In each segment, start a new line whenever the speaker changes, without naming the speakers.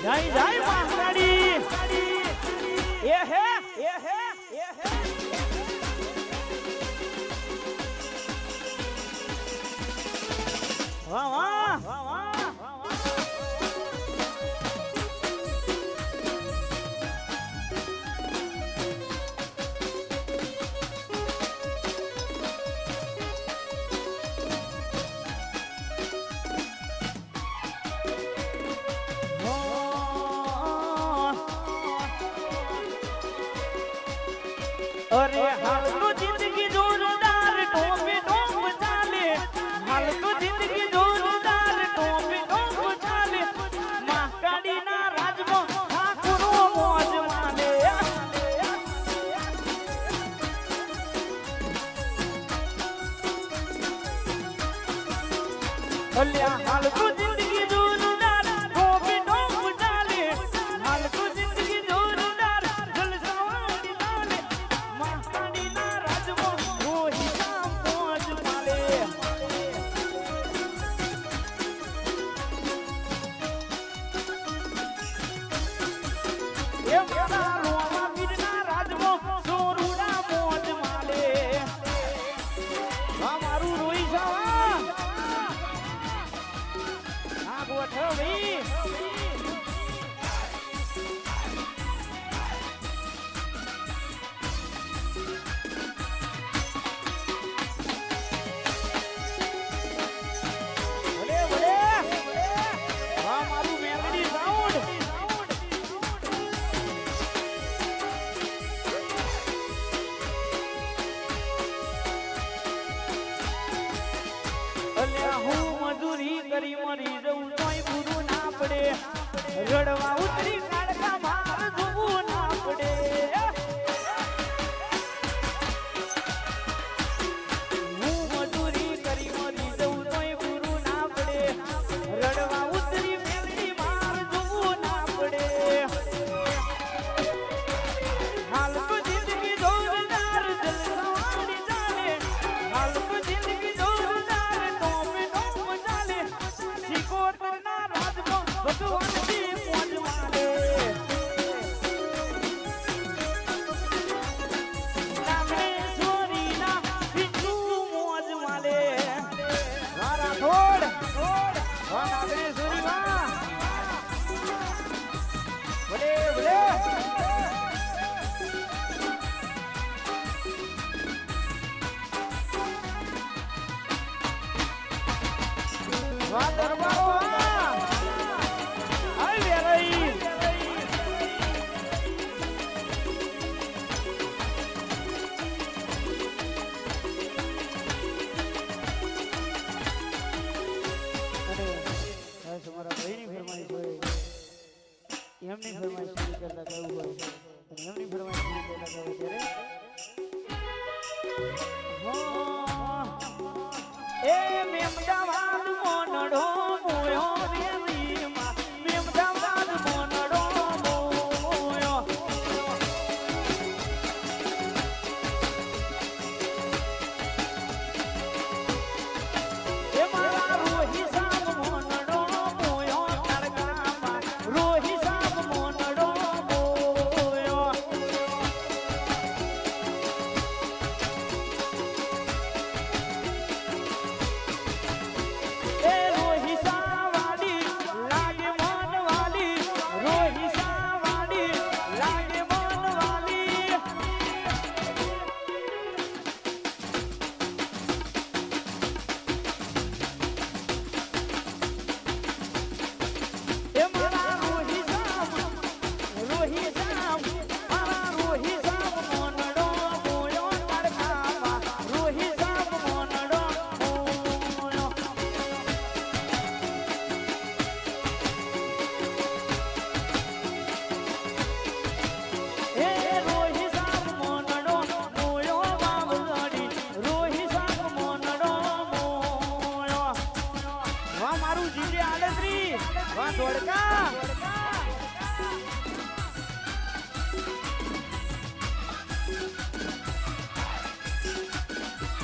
જય જય મહાકાળી એ હે વાહ વાહ વાહ વાહ अरे हाल तो जिंदगी जोरदार टोपे टोप चाले हाल तो जिंदगी जोरदार टोपे टोप चाले महाकाली ना राजमो ठाकुरो मौज माने अल्लाह हाल तो जिंदगी जोरदार टोपे टोप चाले हाल तो जिंदगी जोरदार जलसावाड़ी चाले महाकाली ना राजमो रोही शाम मौज माले ये मारा रोमा वीरना राजमो सोरूड़ा मौज माले हमारू रोही शावा આ ગોઠવી ભલે ભલે હા મારું મેલડી સાઉન્ડ અલ્યા હું મજૂરી કરી મરી જઉં તોય પૂરું ના પડે રડવા ઉતરી કાળકા માર જોવું ના પડે હું મજૂરી કરી મરી જઉં તોય પૂરું ના પડે રડવા ઉતરી મેલડી માર જોવું ના પડે હાલ તો જિંદગી જોરદાર જલસાવાળી ચાલે હાલ તો જિંદગી જોરદાર ટોપે ટોપ ચાલે સિકોતરના રાજમાં ભગવાનની મોજ માલે નાગેશ્વરીના બિંદુ મોજ માલે વારા થોડ વાહ નાગેશ્વરી વાહ ભલે ભલે વાહ દરબારો વાહ આવી વેરાઈ તમારા ભાઈની ફરમાઈશ હોય એમની ફરમાઈશ પૂરી કરતા કહેવું હોય અને એમની ફરમાઈશ પૂરી કરતા કહેવું ત્યારે એ મેમદાવાદ મોનડો મોયો રેલીમાં મેમદાવાદ મોનડો મોયો એ મારા રોહી સાબ મોનડો મોયો તડકામાં રોહી સાબ મોનડો મોયો એ રોહી સાવાડી લાગે મનવાલી રોહી સાવાડી લાગે મનવાલી એ મારા રોહી સાબ મારા રોહી સાબ મોનડો મોયો તડકામાં રોહી સાબ મોનડો મોયો એ રોહી સાબ મોનડો મોયો બાવલડી રોહી સાબ મોનડો મોયો વાહ મારું જીજે આલત્રી વાહ ધોળકા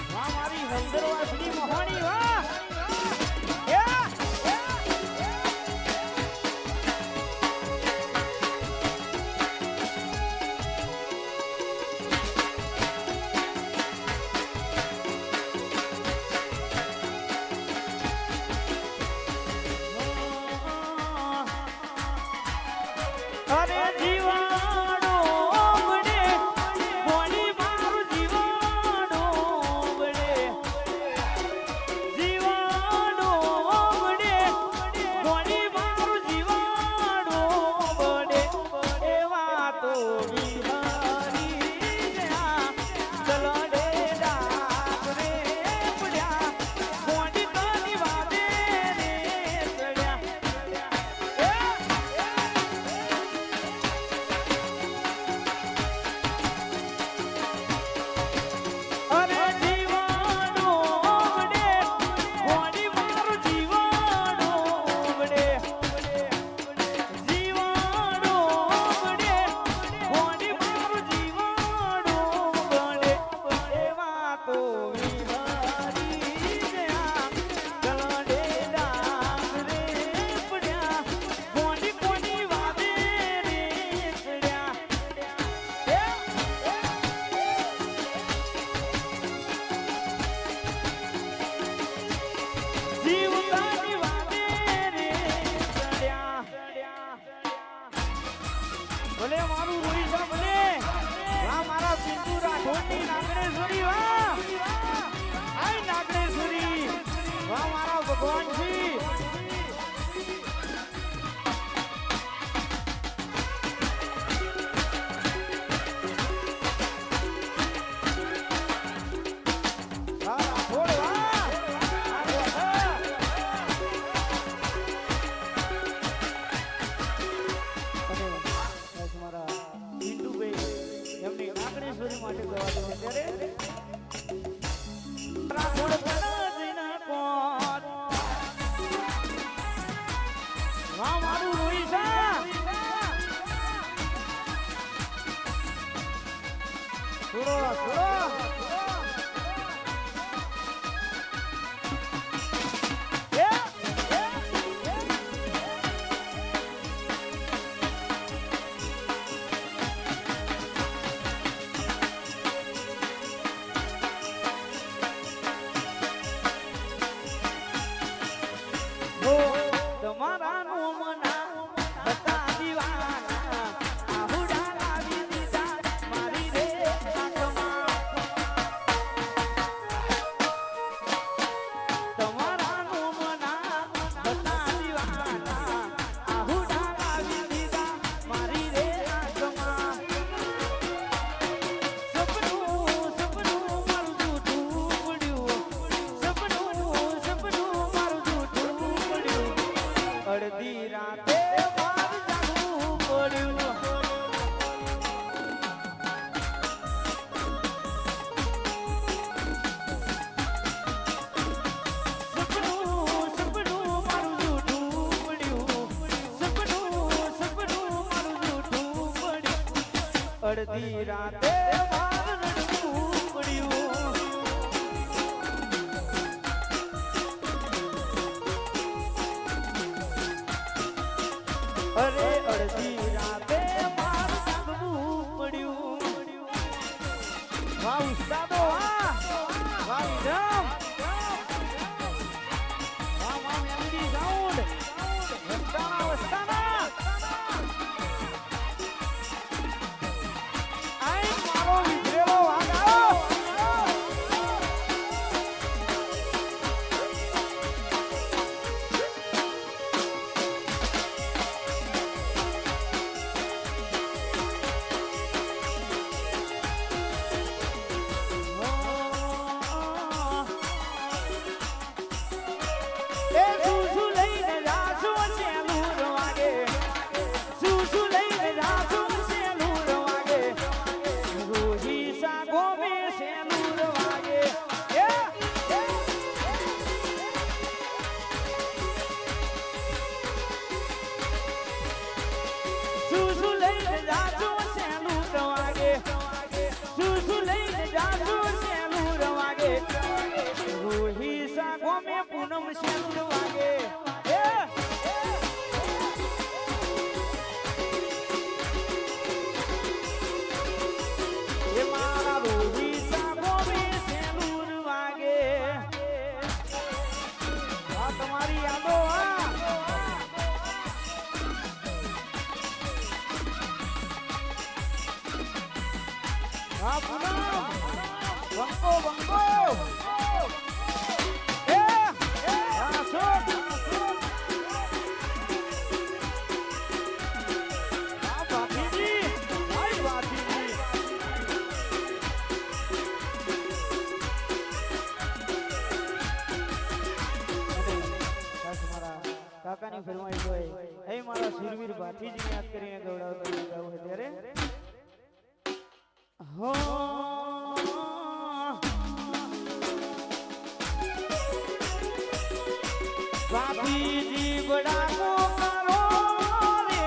વાહ મારી હંદરવાસની મોહાણી વાહ કરવા દે ત્યારે રાખોડ કડાજીના કોટ વાહ મારું રોઈસા છોડો તમારા નો મના બતા દીવાના આહુડા લાવી દીધા મારી રે આંખમાં તમારા નો મના બતા દીવાના આહુડા લાવી દીધા મારી રે આંખમાં સપનું મારું જૂઠું પડ્યું સપનું મારું જૂઠું પડ્યું અડધી રાતે માર જાગવું પડ્યું સપનું મારું જૂઠું પડ્યું સપનું મારું જૂઠું પડ્યું અડધી રાતે માર રડવું પડ્યું અરે અડધી રાતે માર જાગવું પડ્યું વાહ ઉસ્તાદો વાહ વિધમ વાહ મેલડી સાઉન્ડ વસ્તાના આઈ મારો વિધરેલો વાગ આવ્યો પૂનમ શેલુર વાગે એ મારા રોહિસા ગોમે શેલુર વાગે આ તમારી યાદો હા પૂનમ બંકો કાકાની ફરમાઈશ હોય એ મારા સુરવીર ભાથીજીને યાદ કરીને ગવડાવતા ગાવું છે ત્યારે હો ભાથીજી બડા કો કરો રે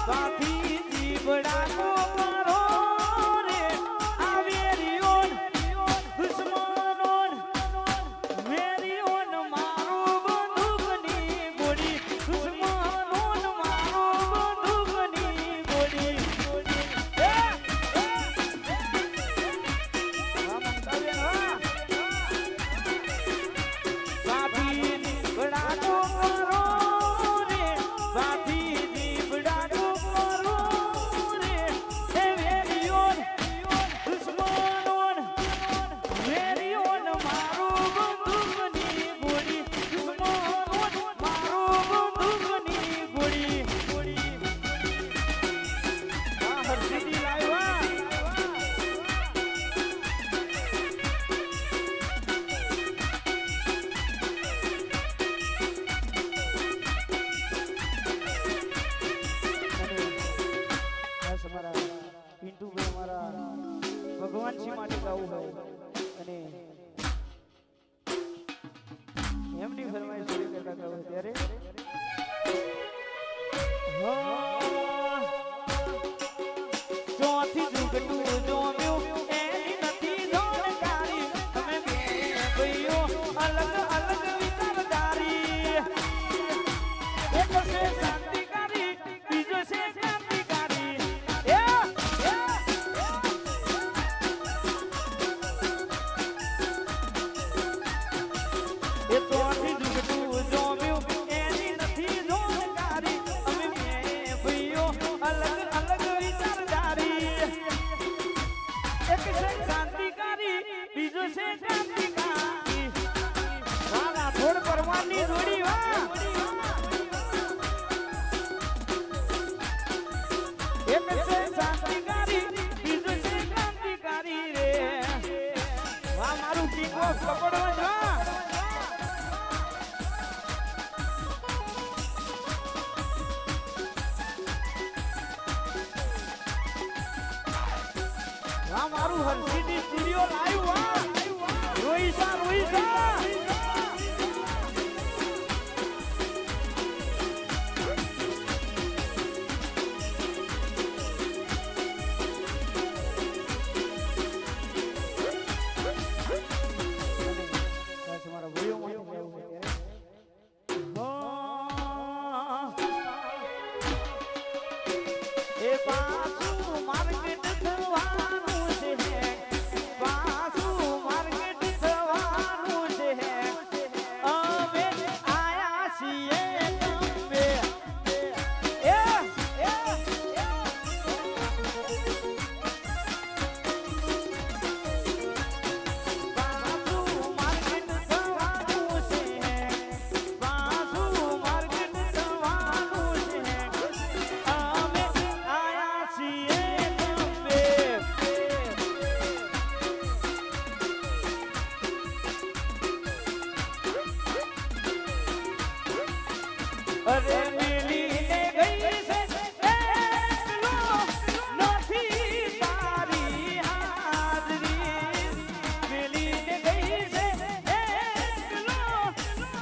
ભાથીજી બડા કો કરો રે આવેરીઓન દુશ્મનોન મેરીઓન મારો બંદૂકની ગોળી દુશ્મનોન મારો બંદૂકની ગોળી ભગવાનજી માટે ગાવું હોય અને એમની ફરમાઈશ પૂરી કરતા ગાવું ત્યારે ચોથી જુગટું જોમ્યું એની નથી જોણકારી તમે બે ભાઈઓ અલગ અલગ વિચારધારી એક છે શાંતિકારી બીજો છે ક્રાંતિકારી એ ચોથી જુગટું જોમ્યું એની નથી જોણકારી અમે બે ભાઈઓ અલગ અલગ વિચારધારી એક છે ક્રાંતિકારી બીજો છે ક્રાંતિકારી વાલા થોડ પરમાની જોડી વા એક છે ક્રાંતિકારી બીજો છે ક્રાંતિકારી રે વાહ મારું કિંગ ઓફ કપડવા જો વાહ મારું હરસિટી સ્ટુડિયો લાઈવ વાહ રોઈસા રોઈસા તમારા ભાઈઓ માટે લેવું છે ત્યારે એ પાછું માર્કેટ થવાનું છે પાછું માર્કેટ થવાનું છે અમે આયા છીએ ગમે અરે મિલીને ગઈ છે એકલો નથી તારી હાજરી મિલીને ગઈ છે એકલો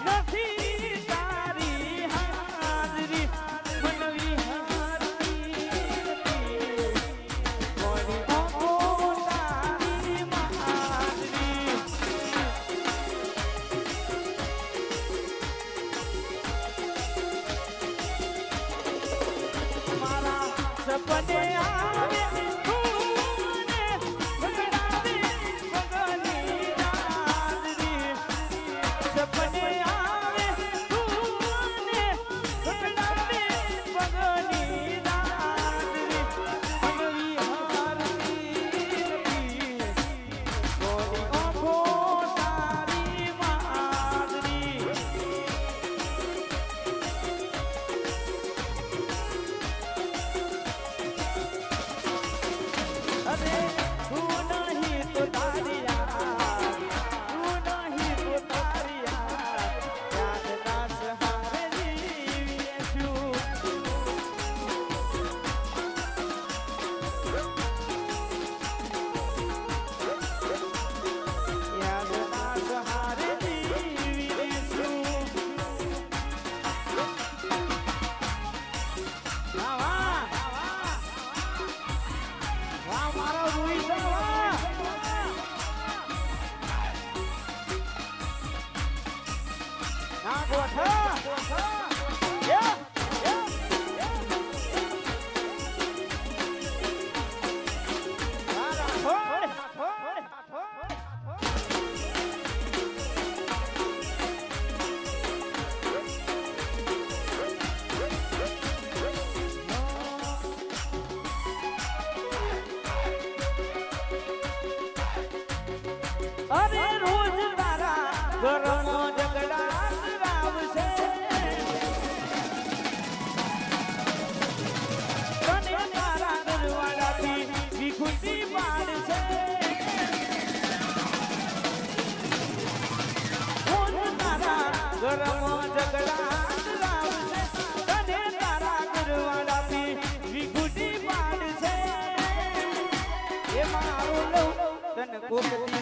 નથી તારી હાજરી મનવી હારી મોરી આંખો તારી હાજરી સપને આવે તુને ભગડાવે ભગની નાદરી સપને આવે તુને ભગડાવે ભગની નાદરી મનવી હારી ગોરી આંખો તારી માદરી અરે તું નહીં તો તારી યાદ તું નહીં તો તારી યાદ ના સહારે જીવીએ છું યાદ ના સહારે જીવીએ છું વાહ મારો રૂઈસા વાહ ના ગોઠા અરે રોજ તારા ઘરમાં ઝઘડા કરાવશે તને તારા ઘરવાળાથી વિખુટી પાડશે રોજ તારા ઘરમાં ઝઘડા કરાવશે તને તારા ઘરવાળાથી વિખુટી પાડશે એ મારો લવ
ઓકે